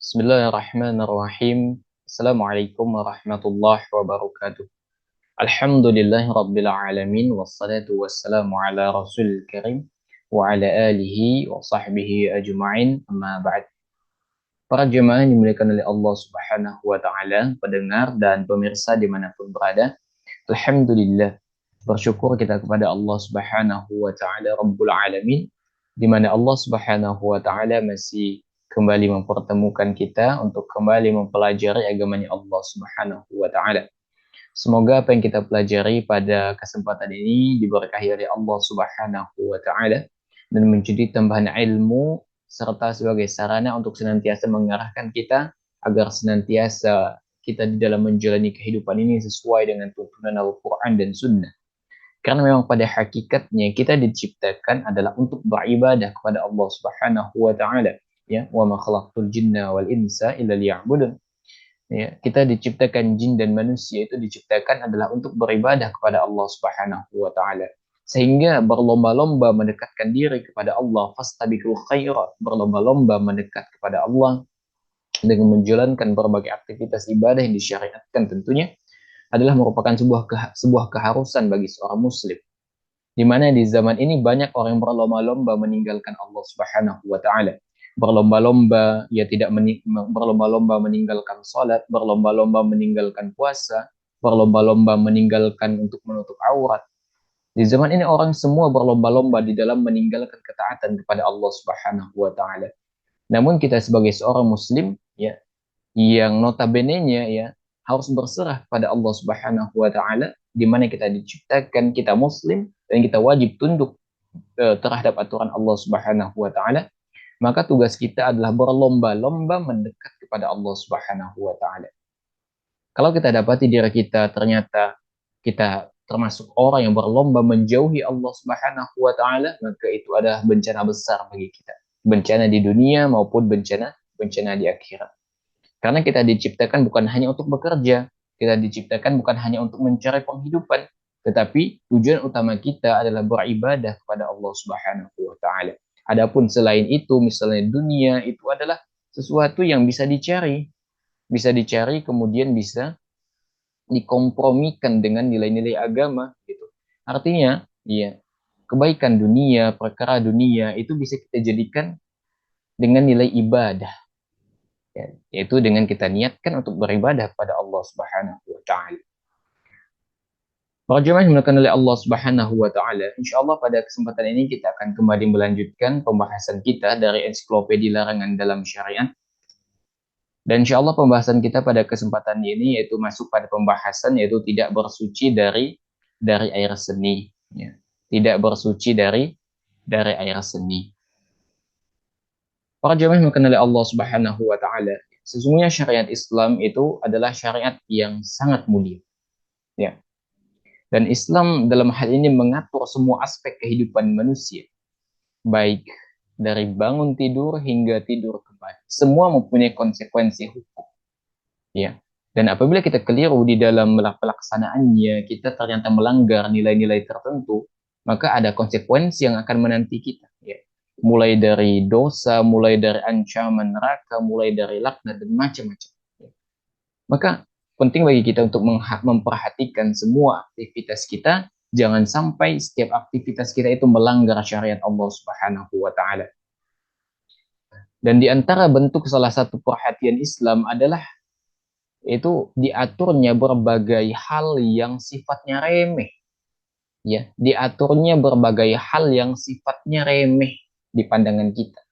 Bismillahirrahmanirrahim. Assalamualaikum warahmatullahi wabarakatuh. Alhamdulillahi rabbil alamin wassalatu wassalamu ala rasulil karim wa ala alihi wa sahbihi ajma'in amma ba'd. Para jemaah yang dimuliakan oleh Allah Subhanahu wa taala, pendengar dan pemirsa dimanapun berada, alhamdulillah bersyukur kita kepada Allah Subhanahu wa taala Rabbul Alamin, di mana Allah Subhanahu wa taala masih kembali mempertemukan kita untuk kembali mempelajari agamanya Allah Subhanahu wa taala. Semoga apa yang kita pelajari pada kesempatan ini diberkahi oleh Allah Subhanahu wa taala dan menjadi tambahan ilmu serta sebagai sarana untuk senantiasa mengarahkan kita agar senantiasa kita di dalam menjalani kehidupan ini sesuai dengan tuntunan Al-Quran dan Sunnah. Karena memang pada hakikatnya kita diciptakan adalah untuk beribadah kepada Allah Subhanahu wa taala. Ya, wa ma khalaqtul jinna wal insa illa liya'budun. Ya, kita diciptakan jin dan manusia itu diciptakan adalah untuk beribadah kepada Allah Subhanahu wa taala. Sehingga berlomba-lomba mendekatkan diri kepada Allah, fastabiqul khairat, berlomba-lomba mendekat kepada Allah dengan menjalankan berbagai aktivitas ibadah yang disyariatkan tentunya adalah merupakan sebuah keharusan bagi seorang muslim. Di mana di zaman ini banyak orang yang berlomba-lomba meninggalkan Allah Subhanahu wa taala. Berlomba-lomba ya tidak berlomba-lomba meninggalkan salat, berlomba-lomba meninggalkan puasa, berlomba-lomba meninggalkan untuk menutup aurat. Di zaman ini orang semua berlomba-lomba di dalam meninggalkan ketaatan kepada Allah Subhanahu wa taala. Namun kita sebagai seorang muslim ya yang notabene-nya ya harus berserah pada Allah Subhanahu wa taala, di mana kita diciptakan kita muslim dan kita wajib tunduk terhadap aturan Allah Subhanahu wa taala, maka tugas kita adalah berlomba-lomba mendekat kepada Allah Subhanahu wa taala. Kalau kita dapati diri kita ternyata kita termasuk orang yang berlomba menjauhi Allah Subhanahu wa taala, maka itu adalah bencana besar bagi kita. Bencana di dunia maupun bencana di akhirat. Karena kita diciptakan bukan hanya untuk bekerja, kita diciptakan bukan hanya untuk mencari penghidupan, tetapi tujuan utama kita adalah beribadah kepada Allah Subhanahu wa taala. Adapun selain itu, misalnya dunia itu adalah sesuatu yang bisa dicari kemudian bisa dikompromikan dengan nilai-nilai agama gitu. Artinya, ya, kebaikan dunia, perkara dunia itu bisa kita jadikan dengan nilai ibadah, ya, yaitu dengan kita niatkan untuk beribadah kepada Allah Subhanahu wa taala. Para jemaah yang dimuliakan oleh Allah Subhanahu wa taala, insyaallah pada kesempatan ini kita akan kembali melanjutkan pembahasan kita dari ensiklopedia larangan dalam syariat. Dan insyaallah pembahasan kita pada kesempatan ini yaitu masuk pada pembahasan yaitu tidak bersuci dari air seni, ya. Tidak bersuci dari air seni. Para jemaah yang dimuliakan oleh Allah Subhanahu wa taala, sesungguhnya syariat Islam itu adalah syariat yang sangat mulia. Ya. Dan Islam dalam hal ini mengatur semua aspek kehidupan manusia, baik dari bangun tidur hingga tidur kembali. Semua mempunyai konsekuensi hukum. Ya. Dan apabila kita keliru di dalam pelaksanaannya, kita ternyata melanggar nilai-nilai tertentu, maka ada konsekuensi yang akan menanti kita. Ya. Mulai dari dosa, mulai dari ancaman neraka, mulai dari laknat dan macam-macam. Ya. Maka penting bagi kita untuk memperhatikan semua aktivitas kita, jangan sampai setiap aktivitas kita itu melanggar syariat Allah Subhanahu wa taala. Dan di antara bentuk salah satu perhatian Islam adalah itu diaturnya berbagai hal yang sifatnya remeh, ya, diaturnya berbagai hal yang sifatnya remeh di pandangan kita,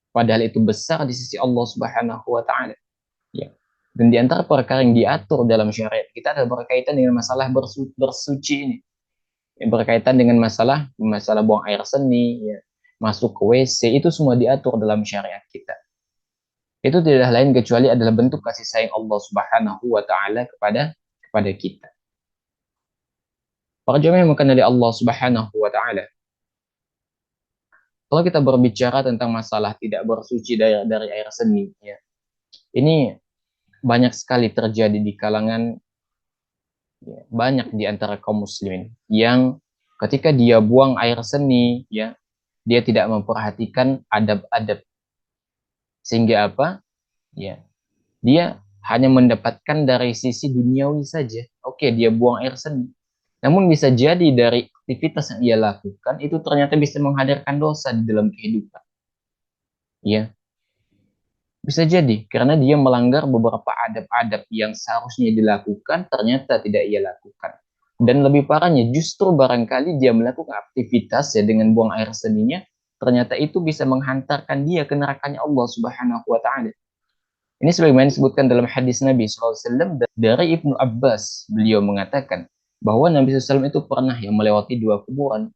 padahal itu besar di sisi Allah Subhanahu wa taala, ya. Dan di antara perkara yang diatur dalam syariat kita adalah berkaitan dengan masalah bersuci ini, yang berkaitan dengan masalah buang air seni, ya, masuk ke WC, itu semua diatur dalam syariat kita. Itu tidak lain kecuali adalah bentuk kasih sayang Allah Subhanahu wa taala kepada kita. Para jemaah yang dimuliakan Allah Subhanahu wa taala. Kalau kita berbicara tentang masalah tidak bersuci dari air seni, ya. Ini banyak sekali terjadi di kalangan, ya, banyak di antara kaum muslimin yang ketika dia buang air seni, ya, dia tidak memperhatikan adab-adab. Sehingga apa? Ya, dia hanya mendapatkan dari sisi duniawi saja. Oke, dia buang air seni. Namun bisa jadi dari aktivitas yang ia lakukan itu ternyata bisa menghadirkan dosa di dalam kehidupan. Ya, bisa jadi karena dia melanggar beberapa adab-adab yang seharusnya dilakukan ternyata tidak ia lakukan. Dan lebih parahnya justru barangkali dia melakukan aktivitas ya dengan buang air seninya ternyata itu bisa menghantarkan dia ke nerakanya Allah Subhanahu wa taala. Ini sebagaimana disebutkan dalam hadis Nabi SAW dari Ibnu Abbas. Beliau mengatakan bahwa Nabi SAW itu pernah yang melewati dua kuburan.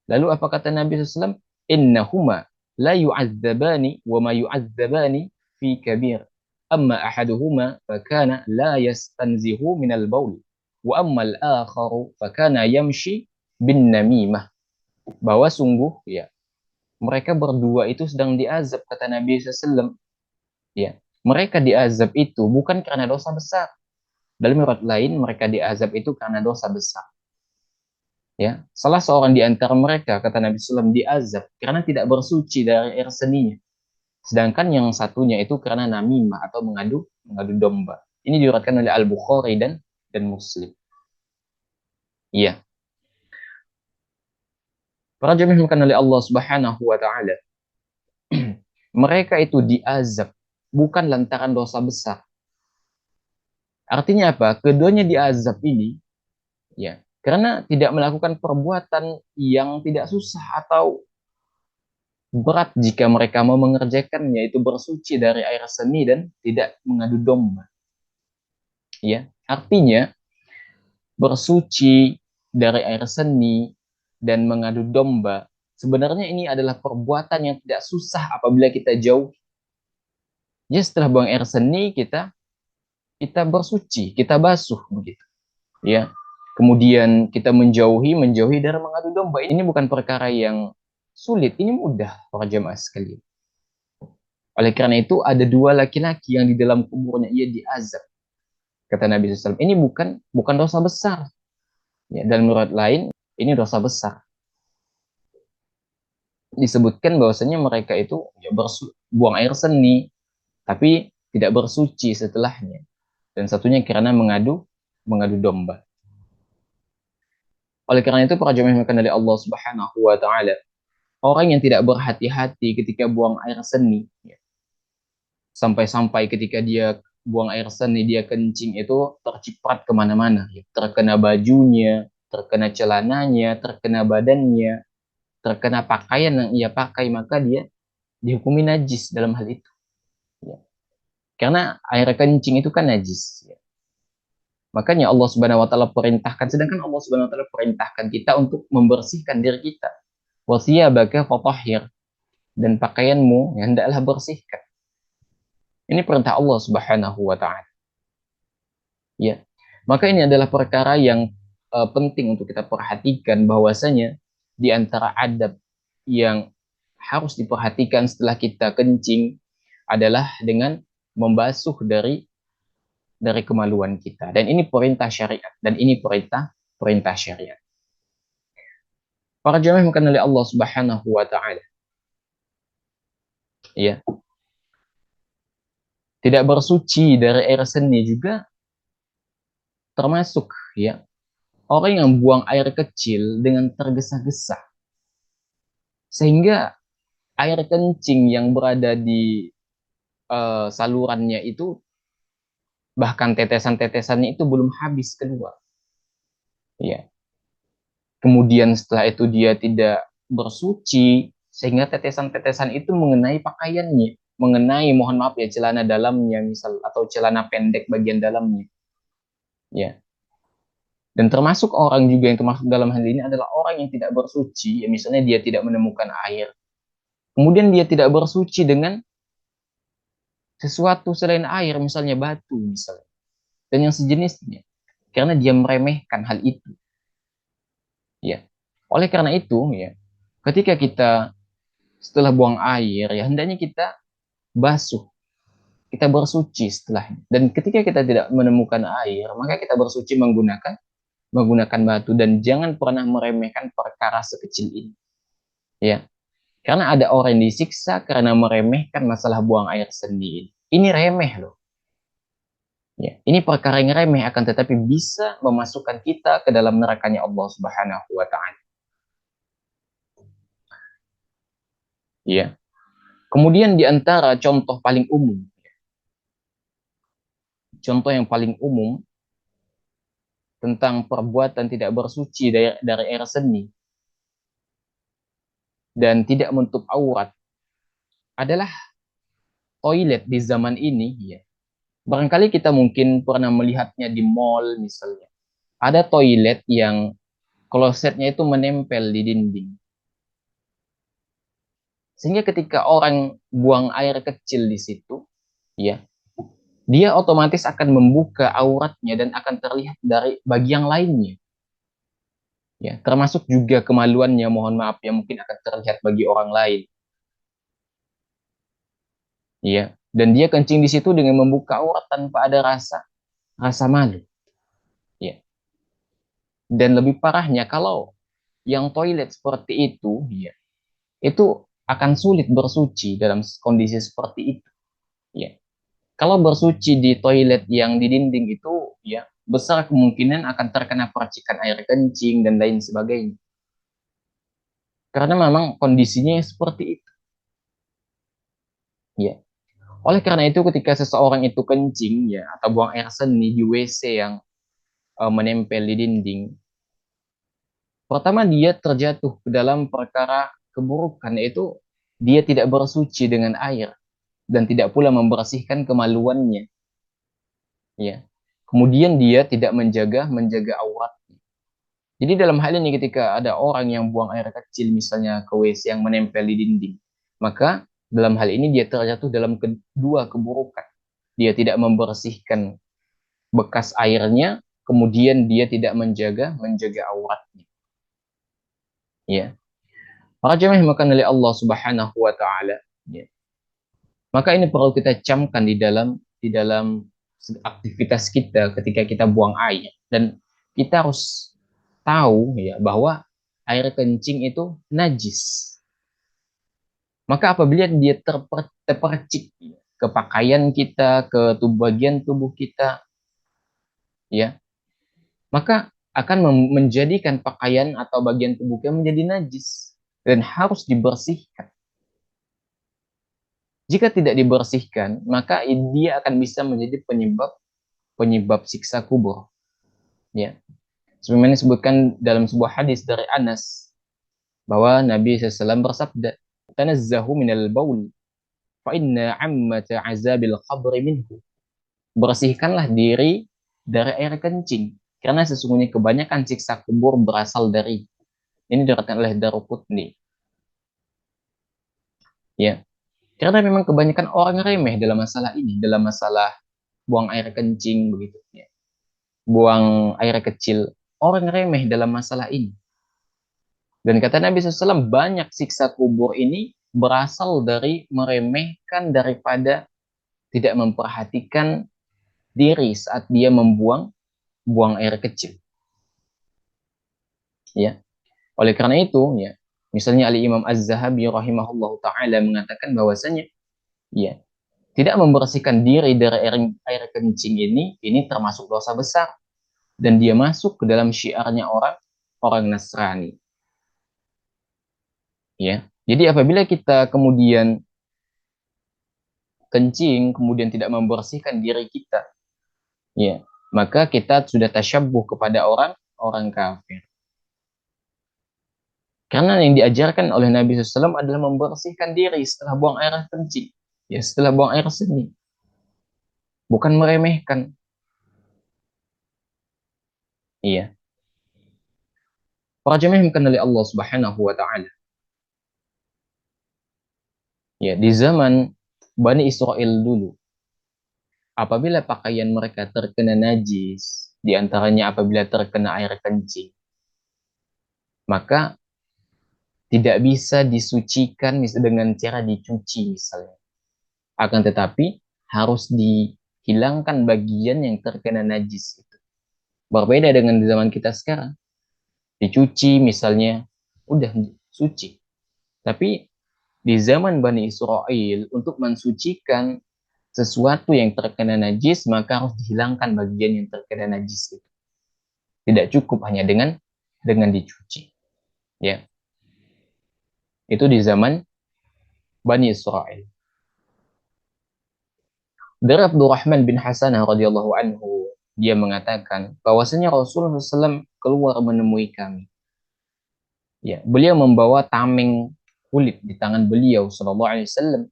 Lalu apa kata Nabi SAW? Innahuma la yu'adzabani wa ma yu'adzabani fi kabir. Amma ahaduhuma fakana la yastanzihu minal bawl. Wa amma al-akharu fakana yamshi bin namimah. Bahwa sungguh ya mereka berdua itu sedang diazab kata Nabi SAW. Ya, mereka diazab itu bukan karena dosa besar. Dalam riwayat lain mereka diazab itu karena dosa besar. Ya, salah seorang di antara mereka kata Nabi SAW diazab karena tidak bersuci dari air seninya. Sedangkan yang satunya itu karena namimah atau mengadu mengadu domba. Ini diriwayatkan oleh Al Bukhari dan Muslim. Iya, para jemaah yang oleh Allah Subhanahu wa taala. Mereka itu diazab bukan lantaran dosa besar. Artinya apa? Keduanya diazab ini ya, karena tidak melakukan perbuatan yang tidak susah atau berat jika mereka mau mengerjakannya, yaitu bersuci dari air seni dan tidak mengadu domba. Ya, artinya bersuci dari air seni dan mengadu domba sebenarnya ini adalah perbuatan yang tidak susah apabila kita jauh. Ya setelah buang air seni kita bersuci, kita basuh begitu. Ya, kemudian kita menjauhi dari mengadu domba. Ini bukan perkara yang sulit, ini mudah para jemaah sekalian. Oleh karena itu ada dua laki-laki yang di dalam kuburnya ia diazab. Kata Nabi SAW, ini bukan dosa besar. Ya, dan menurut lain ini dosa besar. Disebutkan bahwasanya mereka itu ya buang air seni, tapi tidak bersuci setelahnya. Dan satunya karena mengadu domba. Oleh karena itu para jemaah yang dari Allah Subhanahu wa taala, orang yang tidak berhati-hati ketika buang air seni, ya, sampai-sampai ketika dia buang air seni dia kencing itu terciprat kemana-mana, ya. Terkena bajunya, terkena celananya, terkena badannya, terkena pakaian yang ia pakai, maka dia dihukumi najis dalam hal itu. Ya. Karena air kencing itu kan najis. Ya. Makanya Allah Subhanahu Wa Taala perintahkan, sedangkan Allah Subhanahu Wa Taala perintahkan kita untuk membersihkan diri kita. Wasiyabaka fatahhir, dan pakaianmu yang hendaklah bersihkan. Ini perintah Allah Subhanahu Wa Taala. Ya, maka ini adalah perkara yang penting untuk kita perhatikan bahwasanya di antara adab yang harus diperhatikan setelah kita kencing adalah dengan membasuh dari kemaluan kita. Dan ini perintah syariat dan ini perintah syariat. Para jemaah yang oleh Allah Subhanahu wa taala. Ya. Tidak bersuci dari air seni juga termasuk ya. Orang yang buang air kecil dengan tergesa-gesa sehingga air kencing yang berada di salurannya itu bahkan tetesan-tetesannya itu belum habis keluar. Ya. Kemudian setelah itu dia tidak bersuci sehingga tetesan-tetesan itu mengenai pakaiannya, mengenai mohon maaf ya celana dalamnya misal atau celana pendek bagian dalamnya. Ya. Dan termasuk orang juga yang termasuk dalam hal ini adalah orang yang tidak bersuci, ya misalnya dia tidak menemukan air. Kemudian dia tidak bersuci dengan sesuatu selain air, misalnya batu misalnya. Dan yang sejenisnya. Karena dia meremehkan hal itu. Ya. Oleh karena itu, ya, ketika kita setelah buang air, ya hendaknya kita basuh, kita bersuci setelahnya. Dan ketika kita tidak menemukan air, maka kita bersuci menggunakan batu dan jangan pernah meremehkan perkara sekecil ini. Ya, karena ada orang yang disiksa karena meremehkan masalah buang air seni ini. Ini remeh loh. Ya, ini perkara yang remeh akan tetapi bisa memasukkan kita ke dalam nerakanya Allah Subhanahu wa taala. Ya. Kemudian di antara contoh paling umum, contoh yang paling umum tentang perbuatan tidak bersuci dari air seni dan tidak menutup aurat adalah toilet di zaman ini. Ya. Barangkali kita mungkin pernah melihatnya di mall misalnya. Ada toilet yang klosetnya itu menempel di dinding. Sehingga ketika orang buang air kecil di situ, ya, dia otomatis akan membuka auratnya dan akan terlihat dari bagian lainnya. Ya, termasuk juga kemaluannya, mohon maaf, yang mungkin akan terlihat bagi orang lain. Ya, dan dia kencing di situ dengan membuka aurat tanpa ada rasa malu. Ya, dan lebih parahnya kalau yang toilet seperti itu, ya, itu akan sulit bersuci dalam kondisi seperti itu. Ya, kalau bersuci di toilet yang di dinding itu, ya, besar kemungkinan akan terkena percikan air kencing dan lain sebagainya. Karena memang kondisinya seperti itu. Ya. Oleh karena itu ketika seseorang itu kencing ya atau buang air seni di WC yang menempel di dinding, pertama dia terjatuh ke dalam perkara keburukan yaitu dia tidak bersuci dengan air dan tidak pula membersihkan kemaluannya, ya. Kemudian dia tidak menjaga aurat. Jadi dalam hal ini ketika ada orang yang buang air kecil misalnya ke WC yang menempel di dinding, maka dalam hal ini dia terjatuh dalam kedua keburukan. Dia tidak membersihkan bekas airnya, kemudian dia tidak menjaga auratnya. Ya. Para jemaah yang dimuliakan oleh Allah Subhanahu wa taala, ya. Maka ini perlu kita camkan di dalam aktivitas kita ketika kita buang air dan kita harus tahu ya bahwa air kencing itu najis. Maka apabila dia terpercik ya, ke pakaian kita, ke bagian tubuh kita, ya, maka akan menjadikan pakaian atau bagian tubuh kita menjadi najis dan harus dibersihkan. Jika tidak dibersihkan, maka dia akan bisa menjadi penyebab penyebab siksa kubur. Ya, sebagaimana disebutkan dalam sebuah hadis dari Anas bahwa Nabi SAW bersabda, "Tanazzahu minal baul, fa inna ammata azabil qabri minhu." Bersihkanlah diri dari air kencing, karena sesungguhnya kebanyakan siksa kubur berasal dari. Ini diriwayatkan oleh Daruqutni. Ya, karena memang kebanyakan orang remeh dalam masalah ini, dalam masalah buang air kencing begitu. Ya. Buang air kecil, orang remeh dalam masalah ini. Dan kata Nabi SAW, banyak siksa kubur ini berasal dari meremehkan daripada tidak memperhatikan diri saat dia buang air kecil. Ya, oleh karena itu, ya, misalnya Ali Imam Az-Zahabi rahimahullah taala mengatakan bahwasanya, ya, tidak membersihkan diri dari air kencing ini termasuk dosa besar dan dia masuk ke dalam syiarnya orang orang Nasrani. Ya, jadi apabila kita kemudian kencing kemudian tidak membersihkan diri kita, ya, maka kita sudah tasyabbuh kepada orang orang kafir. Karena yang diajarkan oleh Nabi SAW adalah membersihkan diri setelah buang air kencing. Ya, setelah buang air seni. Bukan meremehkan. Iya. Para jemaah yang dikenali Allah Subhanahu wa taala. Ya, di zaman Bani Israel dulu, apabila pakaian mereka terkena najis, di antaranya apabila terkena air kencing, maka tidak bisa disucikan dengan cara dicuci misalnya. Akan tetapi harus dihilangkan bagian yang terkena najis itu. Berbeda dengan di zaman kita sekarang. Dicuci misalnya, udah suci. Tapi di zaman Bani Israel, untuk mensucikan sesuatu yang terkena najis, maka harus dihilangkan bagian yang terkena najis itu. Tidak cukup hanya dengan dicuci. Ya, itu di zaman Bani Israel. Dari Abdurrahman bin Hasanah radhiyallahu anhu, dia mengatakan bahwasanya Rasulullah SAW keluar menemui kami. Ya, beliau membawa tameng kulit di tangan beliau Sallallahu Alaihi Wasallam.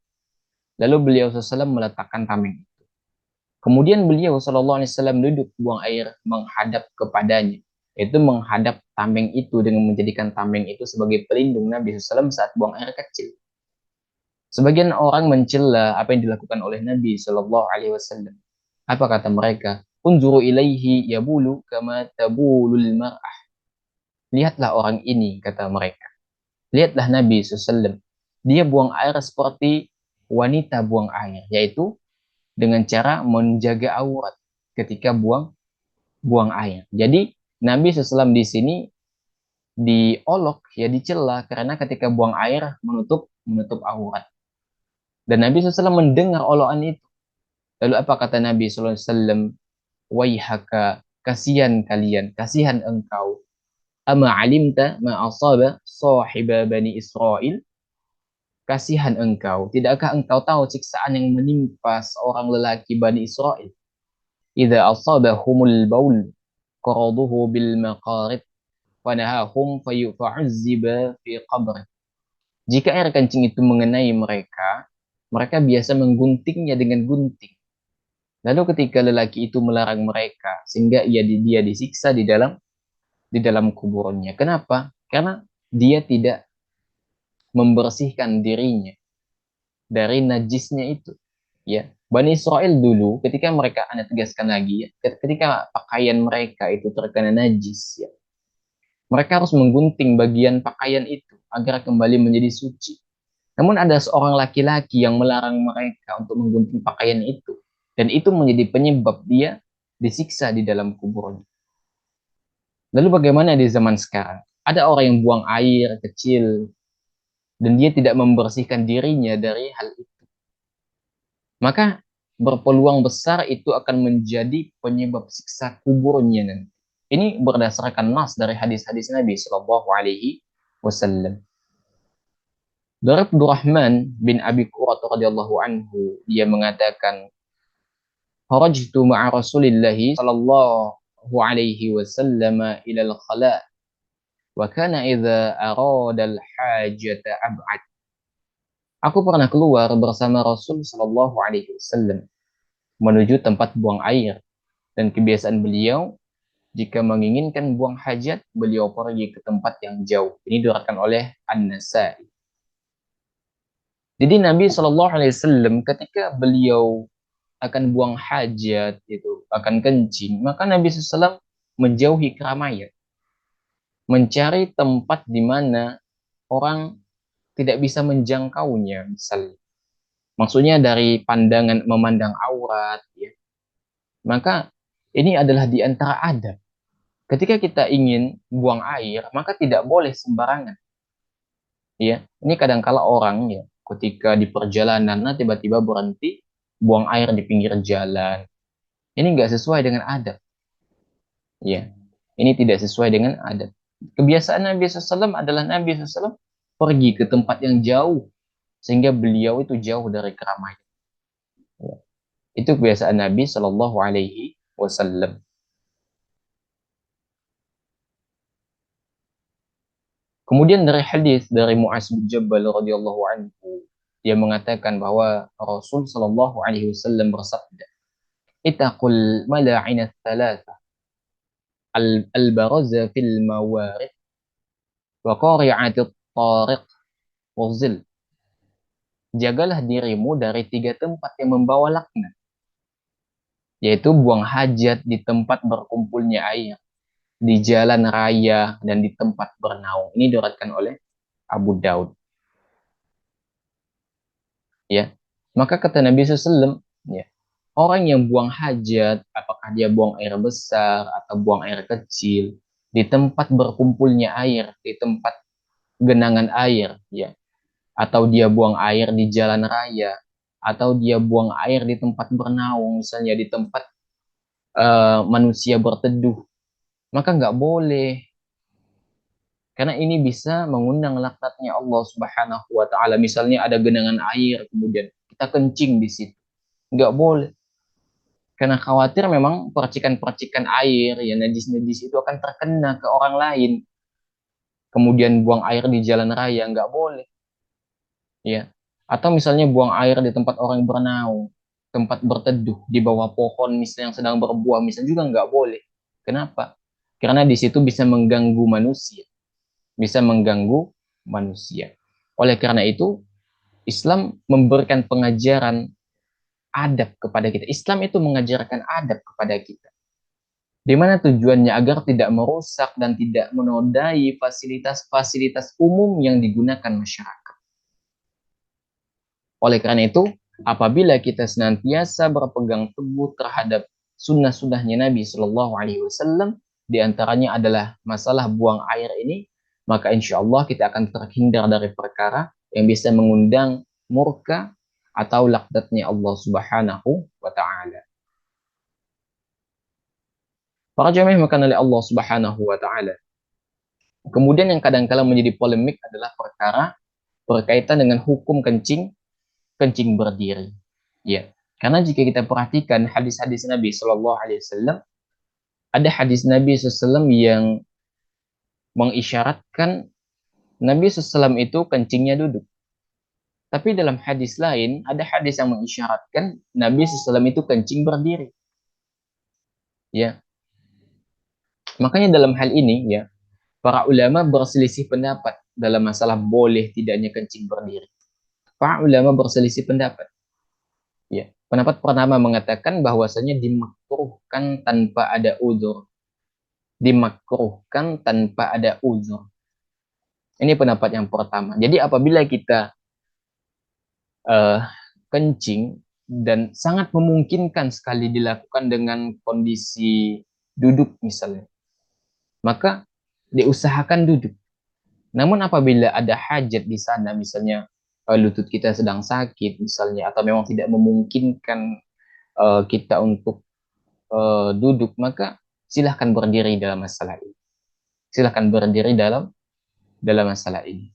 Lalu beliau SAW meletakkan tameng. Kemudian beliau Sallallahu Alaihi Wasallam duduk buang air menghadap kepadanya. Itu menghadap tameng itu dengan menjadikan tameng itu sebagai pelindung Nabi SAW saat buang air kecil. Sebagian orang mencela apa yang dilakukan oleh Nabi Shallallahu Alaihi Wasallam. Apa kata mereka? Unzuru ilaihi yabulu kama tabulul mar'ah. Lihatlah orang ini, kata mereka. Lihatlah Nabi SAW. Dia buang air seperti wanita buang air, yaitu dengan cara menjaga aurat ketika buang air. Jadi Nabi SAW di sini diolok, ya dicela karena ketika buang air menutup aurat. Dan Nabi SAW mendengar olokan itu. Lalu apa kata Nabi SAW? Waihaka, kasihan kalian, kasihan engkau. Ama alimta ma asaba sahiba Bani Israel? Kasihan engkau, tidakkah engkau tahu siksaan yang menimpa seorang lelaki Bani Israel? Idza asabahumul baul qaraduhu bil maqarid fanahahum fa'uzziba fi qabr. Jika air kencing itu mengenai mereka, mereka biasa mengguntingnya dengan gunting. Lalu ketika lelaki itu melarang mereka, sehingga dia disiksa di dalam kuburannya. Kenapa? Karena dia tidak membersihkan dirinya dari najisnya itu. Ya, Bani Israel dulu ketika mereka, Anda tegaskan lagi ya, ketika pakaian mereka itu terkena najis ya, mereka harus menggunting bagian pakaian itu agar kembali menjadi suci. Namun ada seorang laki-laki yang melarang mereka untuk menggunting pakaian itu, dan itu menjadi penyebab dia disiksa di dalam kuburnya. Lalu bagaimana di zaman sekarang? Ada orang yang buang air kecil dan dia tidak membersihkan dirinya dari hal itu. Maka berpeluang besar itu akan menjadi penyebab siksa kuburnya nanti. Ini berdasarkan nas dari hadis-hadis Nabi Shallallahu Alaihi Wasallam. Dari Abdurrahman bin Abi Qurrah radhiyallahu anhu, dia mengatakan, "Kharajtu ma'a Rasulillahi sallallahu alaihi wasallam ila al-khala' wa kana idza arada al-hajata ab'ad." Aku pernah keluar bersama Rasul sallallahu alaihi wasallam menuju tempat buang air, dan kebiasaan beliau jika menginginkan buang hajat, beliau pergi ke tempat yang jauh. Ini diriwayatkan oleh An-Nasa'i. Jadi Nabi Shallallahu Alaihi Wasallam ketika beliau akan buang hajat itu, akan kencing, maka Nabi SAW menjauhi keramaian, mencari tempat di mana orang tidak bisa menjangkaunya, misalnya. Maksudnya dari pandangan memandang aurat, ya. Maka ini adalah di antara adab. Ketika kita ingin buang air, maka tidak boleh sembarangan. Ya, ini kadang-kala orang ya, ketika di perjalanan, nah tiba-tiba berhenti buang air di pinggir jalan. Ini nggak sesuai dengan adab. Ya, ini tidak sesuai dengan adat. Kebiasaan Nabi SAW adalah Nabi SAW pergi ke tempat yang jauh sehingga beliau itu jauh dari keramaian. Ya. Itu kebiasaan Nabi Shallallahu Alaihi Wasallam. Kemudian dari hadis dari Mu'az bin Jabal radhiyallahu anhu, dia mengatakan bahwa Rasul Shallallahu Alaihi Wasallam bersabda, "Itaqul mala'inat thalatha al-baraza fil mawarid wa qari'atit tariq wa zil." Jagalah dirimu dari 3 tempat yang membawa laknat, yaitu buang hajat di tempat berkumpulnya air, di jalan raya, dan di tempat bernaung. Ini diriwayatkan oleh Abu Daud. Ya, maka kata Nabi SAW, ya, orang yang buang hajat, apakah dia buang air besar atau buang air kecil, di tempat berkumpulnya air, di tempat genangan air, ya, atau dia buang air di jalan raya, atau dia buang air di tempat bernaung, misalnya di tempat manusia berteduh, maka nggak boleh. Karena ini bisa mengundang laknatnya Allah Subhanahu wa taala. Misalnya ada genangan air, kemudian kita kencing di situ. Nggak boleh. Karena khawatir memang percikan-percikan air, ya najis-najis itu akan terkena ke orang lain. Kemudian buang air di jalan raya, nggak boleh. Ya. Atau misalnya buang air di tempat orang bernaung, tempat berteduh, di bawah pohon misalnya yang sedang berbuah, misalnya juga nggak boleh. Kenapa? Karena di situ bisa mengganggu manusia. Bisa mengganggu manusia. Oleh karena itu, Islam memberikan pengajaran adab kepada kita. Islam itu mengajarkan adab kepada kita. Di mana tujuannya agar tidak merusak dan tidak menodai fasilitas-fasilitas umum yang digunakan masyarakat. Oleh karena itu, apabila kita senantiasa berpegang teguh terhadap sunnah-sunnahnya Nabi Shallallahu Alaihi Wasallam, di antaranya adalah masalah buang air ini, maka insya Allah kita akan terhindar dari perkara yang bisa mengundang murka atau laknatnya Allah Subhanahu wa Ta'ala. Para jamaah yang makan oleh Allah Subhanahu wa Ta'ala. Kemudian yang kadang-kala menjadi polemik adalah perkara berkaitan dengan hukum kencing, kencing berdiri. Ya, karena jika kita perhatikan hadis-hadis Nabi Shallallahu Alaihi Wasallam, ada hadis Nabi SAW yang mengisyaratkan Nabi SAW itu kencingnya duduk. Tapi dalam hadis lain, ada hadis yang mengisyaratkan Nabi SAW itu kencing berdiri. Ya, makanya dalam hal ini ya, para ulama berselisih pendapat dalam masalah boleh tidaknya kencing berdiri. Para ulama berselisih pendapat. Ya, pendapat pertama mengatakan bahwasanya dimakruhkan tanpa ada udzur. Dimakruhkan tanpa ada uzur. Ini pendapat yang pertama. Jadi apabila kita uh, kencing dan sangat memungkinkan sekali dilakukan dengan kondisi duduk misalnya, maka diusahakan duduk. Namun apabila ada hajat di sana, misalnya lutut kita sedang sakit misalnya, atau memang tidak memungkinkan kita untuk duduk, maka silahkan berdiri dalam masalah ini. Silahkan berdiri dalam masalah ini.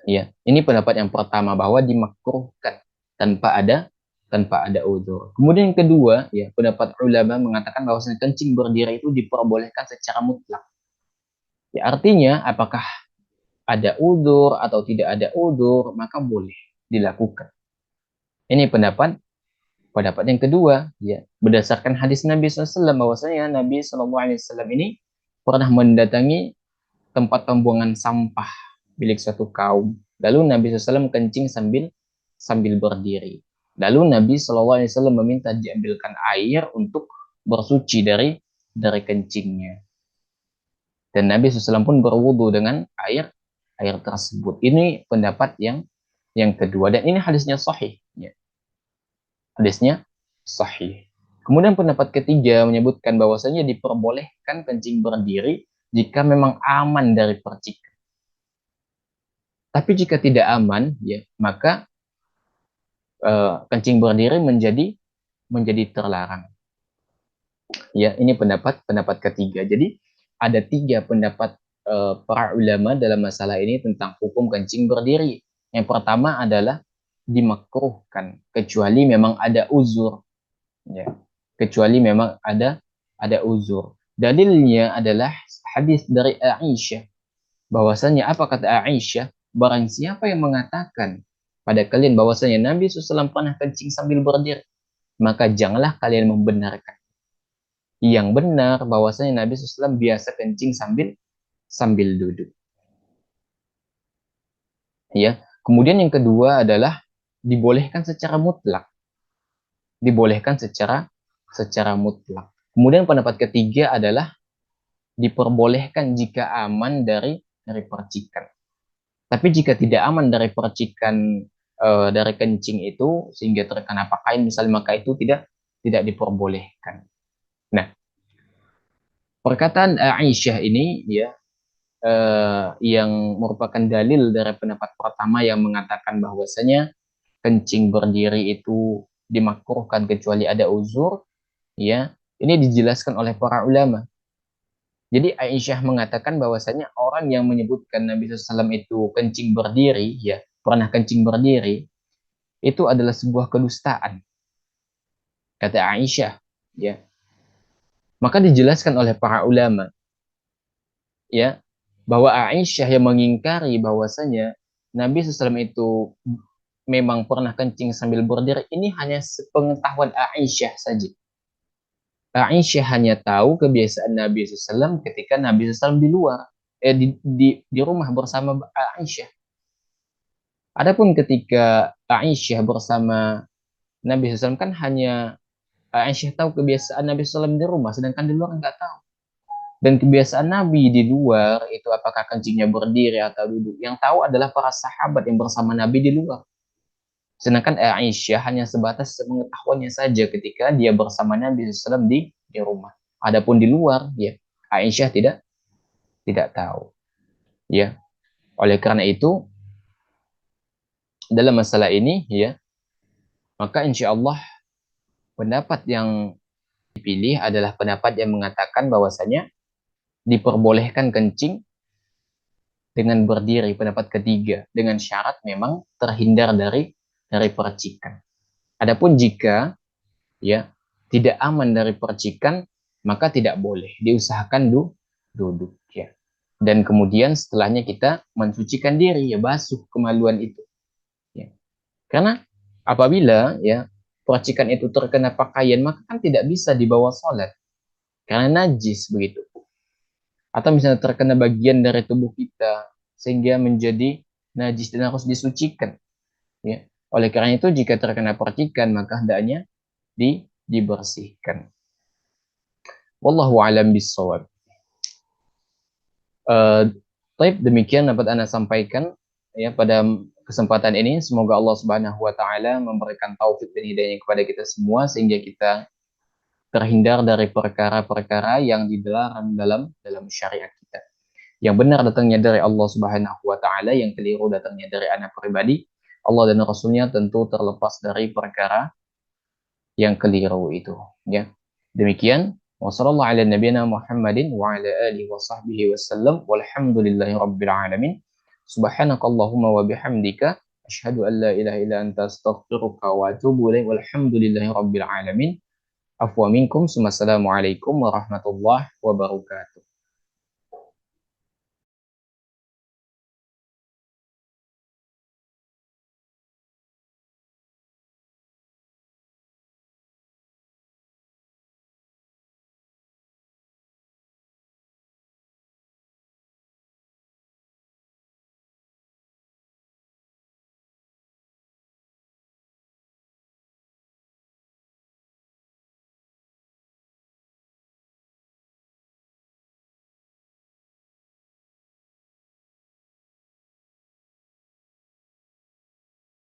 Ya, ini pendapat yang pertama bahwa dimakruhkan tanpa ada udzur. Kemudian yang kedua, ya, pendapat ulama mengatakan bahwa kencing berdiri itu diperbolehkan secara mutlak. Ya, artinya apakah ada udzur atau tidak ada udzur, maka boleh dilakukan. Ini pendapat yang kedua, ya, berdasarkan hadis Nabi SAW bahwasanya Nabi SAW ini pernah mendatangi tempat pembuangan sampah milik suatu kaum. Lalu Nabi SAW kencing sambil berdiri. Lalu Nabi SAW meminta diambilkan air untuk bersuci dari kencingnya. Dan Nabi SAW pun berwudu dengan air tersebut. Ini pendapat yang kedua. Dan ini hadisnya sahih. Ya. Hadisnya sahih. Kemudian pendapat ketiga menyebutkan bahwasanya diperbolehkan kencing berdiri jika memang aman dari percikan. Tapi jika tidak aman, ya maka kencing berdiri menjadi terlarang. Ya, ini pendapat ketiga. Jadi ada tiga pendapat para ulama dalam masalah ini tentang hukum kencing berdiri. Yang pertama adalah dimakruhkan kecuali memang ada uzur. Ya, kecuali memang ada uzur. Dalilnya adalah hadis dari Aisyah. Bahwasanya apa kata Aisyah? Barang siapa yang mengatakan pada kalian bahwasanya Nabi SAW pernah kencing sambil berdiri, maka janganlah kalian membenarkan. Yang benar bahwasanya Nabi SAW biasa kencing sambil duduk. Ya. Kemudian yang kedua adalah dibolehkan secara mutlak. Dibolehkan secara mutlak. Kemudian pendapat ketiga adalah diperbolehkan jika aman dari percikan. Tapi jika tidak aman dari percikan dari kencing itu sehingga terkena pakaian misalnya, maka itu tidak diperbolehkan. Nah, perkataan Aisyah ini ya yang merupakan dalil dari pendapat pertama yang mengatakan bahwasanya kencing berdiri itu dimakruhkan kecuali ada uzur, ya. Ini dijelaskan oleh para ulama. Jadi Aisyah mengatakan bahwasanya orang yang menyebutkan Nabi SAW itu kencing berdiri, ya, pernah kencing berdiri, itu adalah sebuah kedustaan, kata Aisyah, ya. Maka dijelaskan oleh para ulama, ya, bahwa Aisyah yang mengingkari bahwasanya Nabi SAW itu memang pernah kencing sambil berdiri, ini hanya sepengetahuan Aisyah saja. Aisyah hanya tahu kebiasaan Nabi SAW ketika Nabi SAW di luar, di rumah bersama Aisyah. Adapun ketika Aisyah bersama Nabi SAW kan hanya Aisyah tahu kebiasaan Nabi SAW di rumah, sedangkan di luar nggak tahu. Dan kebiasaan Nabi di luar itu apakah kencingnya berdiri atau duduk, yang tahu adalah para sahabat yang bersama Nabi di luar. Sedangkan Aisyah hanya sebatas pengetahuannya saja ketika dia bersama Nabi SAW di rumah. Adapun di luar, ya Aisyah tidak tahu. Ya, oleh karena itu dalam masalah ini, ya, maka insya Allah pendapat yang dipilih adalah pendapat yang mengatakan bahwasanya diperbolehkan kencing dengan berdiri, pendapat ketiga, dengan syarat memang terhindar dari percikan. Adapun jika, ya, tidak aman dari percikan, maka tidak boleh, diusahakan duduk, ya. Dan kemudian setelahnya kita mensucikan diri, ya, basuh kemaluan itu, ya. Karena apabila, ya, percikan itu terkena pakaian, maka kan tidak bisa dibawa sholat karena najis begitu. Atau misalnya terkena bagian dari tubuh kita sehingga menjadi najis dan harus disucikan, ya. Oleh karena itu jika terkena percikan maka hendaknya dibersihkan. Wallahu alam bisawab. Demikian dapat Anda sampaikan, ya, pada kesempatan ini. Semoga Allah Subhanahu wa taala memberikan taufik dan hidayah kepada kita semua sehingga kita terhindar dari perkara-perkara yang dilarang dalam syariat kita. Yang benar datangnya dari Allah Subhanahu wa taala, yang keliru datangnya dari anak pribadi. Allah dan Rasulnya tentu terlepas dari perkara yang keliru itu, ya. Demikian, wasallallahu ala nabiyina Muhammadin wa ala alihi wa sahbihi wasallam walhamdulillahi rabbil alamin. Subhanakallahumma wa bihamdika asyhadu an la ilaha illa anta astaghfiruka wa atubu ilaik walhamdulillahi rabbil alamin. Afwa minkum, assalamualaikum warahmatullahi wabarakatuh.